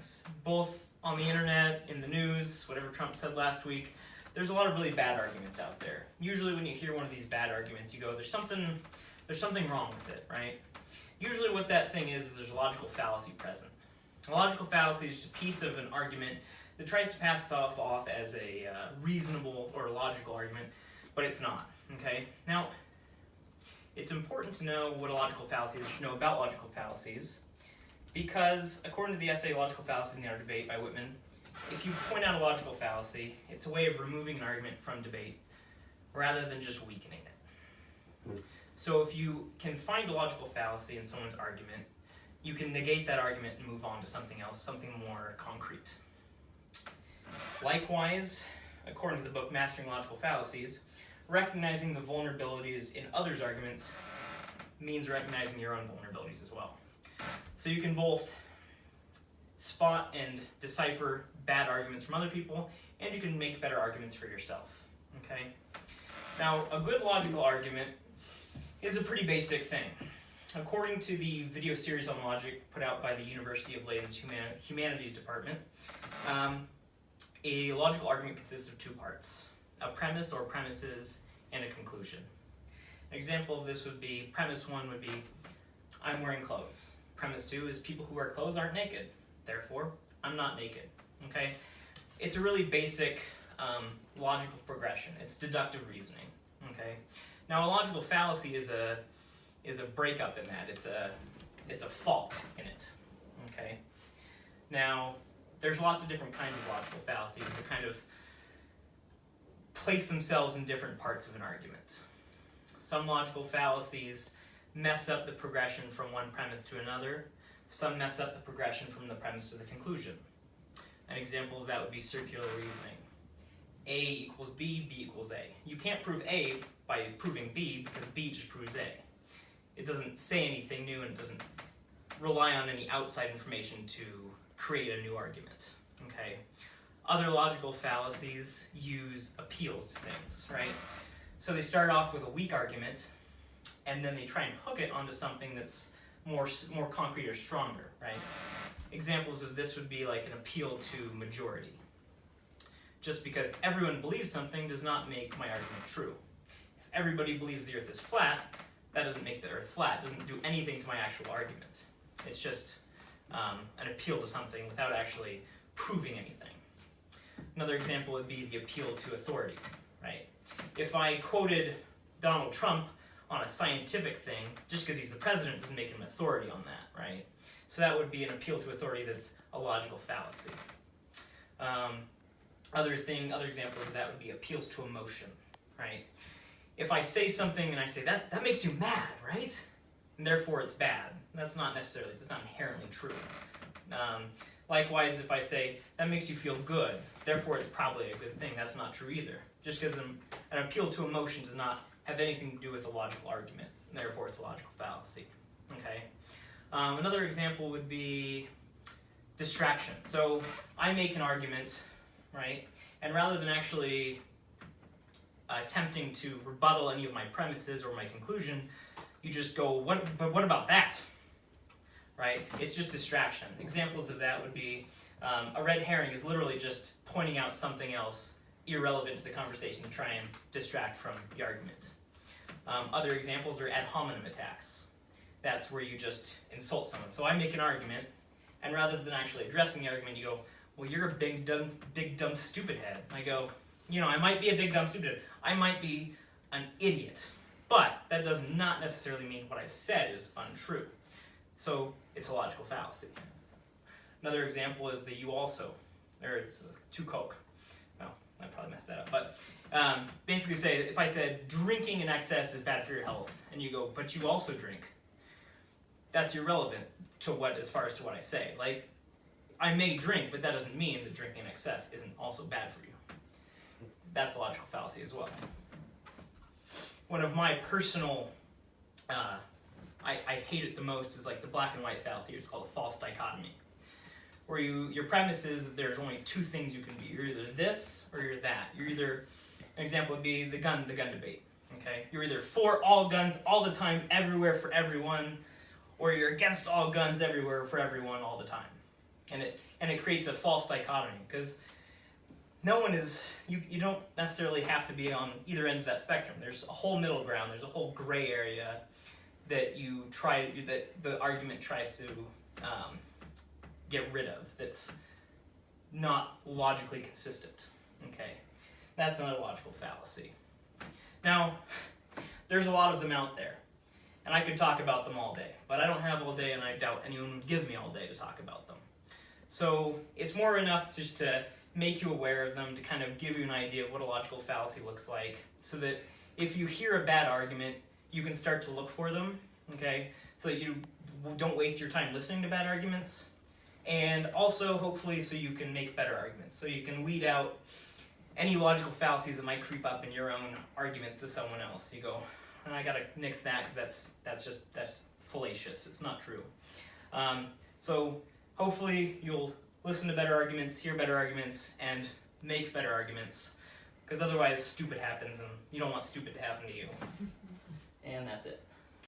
things, both on the internet, in the news, whatever Trump said last week. There's a lot of really bad arguments out there. Usually when you hear one of these bad arguments, you go, there's something wrong with it, right? Usually what that thing is there's a logical fallacy present. A logical fallacy is just a piece of an argument that tries to pass stuff off as a reasonable or logical argument, but it's not, okay? Now, it's important to know what a logical fallacy is, to know about logical fallacies, because according to the essay Logical Fallacies in the Art of Debate by Whitman, if you point out a logical fallacy, it's a way of removing an argument from debate rather than just weakening it. So if you can find a logical fallacy in someone's argument, you can negate that argument and move on to something else, something more concrete. Likewise, according to the book Mastering Logical Fallacies, recognizing the vulnerabilities in others' arguments means recognizing your own vulnerabilities as well. So you can both spot and decipher bad arguments from other people, and you can make better arguments for yourself. Okay? Now, a good logical argument is a pretty basic thing. According to the video series on logic put out by the University of Leiden's Humanities Department, a logical argument consists of two parts: a premise or premises and a conclusion. An example of this would be, premise 1 would be, I'm wearing clothes. Premise 2 is people who wear clothes aren't naked. Therefore, I'm not naked. Okay? It's a really basic logical progression. It's deductive reasoning. Okay? Now, a logical fallacy is a breakup in that. It's a fault in it. Okay? Now, there's lots of different kinds of logical fallacies that kind of place themselves in different parts of an argument. Some logical fallacies mess up the progression from one premise to another. Some mess up the progression from the premise to the conclusion. An example of that would be circular reasoning. A equals B, B equals A. You can't prove A by proving B because B just proves A. It doesn't say anything new and it doesn't rely on any outside information to create a new argument. Okay? Other logical fallacies use appeals to things, right? So they start off with a weak argument, and then they try and hook it onto something that's more concrete or stronger, right? Examples of this would be like an appeal to majority. Just because everyone believes something does not make my argument true. If everybody believes the earth is flat, that doesn't make the earth flat. It doesn't do anything to my actual argument. It's just an appeal to something without actually proving anything. Another example would be the appeal to authority, right? If I quoted Donald Trump on a scientific thing, just because he's the president doesn't make him authority on that, right? So that would be an appeal to authority that's a logical fallacy. Other examples of that would be appeals to emotion, right? If I say something and I say, that makes you mad, right? And therefore it's bad. That's not inherently true. Likewise, if I say, that makes you feel good, therefore it's probably a good thing. That's not true either. Just because an appeal to emotion does not have anything to do with a logical argument, and therefore it's a logical fallacy. Okay. Another example would be distraction. So I make an argument, right, and rather than actually attempting to rebuttal any of my premises or my conclusion, you just go, but what about that? Right? It's just distraction. Examples of that would be a red herring is literally just pointing out something else irrelevant to the conversation to try and distract from the argument. Other examples are ad hominem attacks. That's where you just insult someone. So I make an argument, and rather than actually addressing the argument, you go, well, you're a big, dumb, stupid head. I go, I might be a big, dumb, stupid head. I might be an idiot. But that does not necessarily mean what I've said is untrue. So it's a logical fallacy. Another example is the you also. There's to Coke. Well, I probably messed that up. But basically say, if I said drinking in excess is bad for your health, and you go, but you also drink, that's irrelevant as far as to what I say. Like, I may drink, but that doesn't mean that drinking in excess isn't also bad for you. That's a logical fallacy as well. One of my personal, I hate it the most is like the black and white fallacy. It's called a false dichotomy, where your premise is that there's only two things you can be. You're either this or you're that. You're either, an example would be the gun debate. Okay, you're either for all guns all the time, everywhere for everyone, or you're against all guns everywhere for everyone all the time. And and it creates a false dichotomy, because no one is, you don't necessarily have to be on either ends of that spectrum. There's a whole middle ground, there's a whole gray area that that the argument tries to get rid of, that's not logically consistent. Okay, that's another logical fallacy. Now, there's a lot of them out there, and I could talk about them all day, but I don't have all day, and I doubt anyone would give me all day to talk about them. So it's more enough just to make you aware of them, to kind of give you an idea of what a logical fallacy looks like, so that if you hear a bad argument, you can start to look for them, okay? So that you don't waste your time listening to bad arguments, and also, hopefully, so you can make better arguments, so you can weed out any logical fallacies that might creep up in your own arguments to someone else. You go, I gotta nix that, because that's fallacious, it's not true. So hopefully you'll listen to better arguments, hear better arguments, and make better arguments, because otherwise stupid happens, and you don't want stupid to happen to you. And that's it.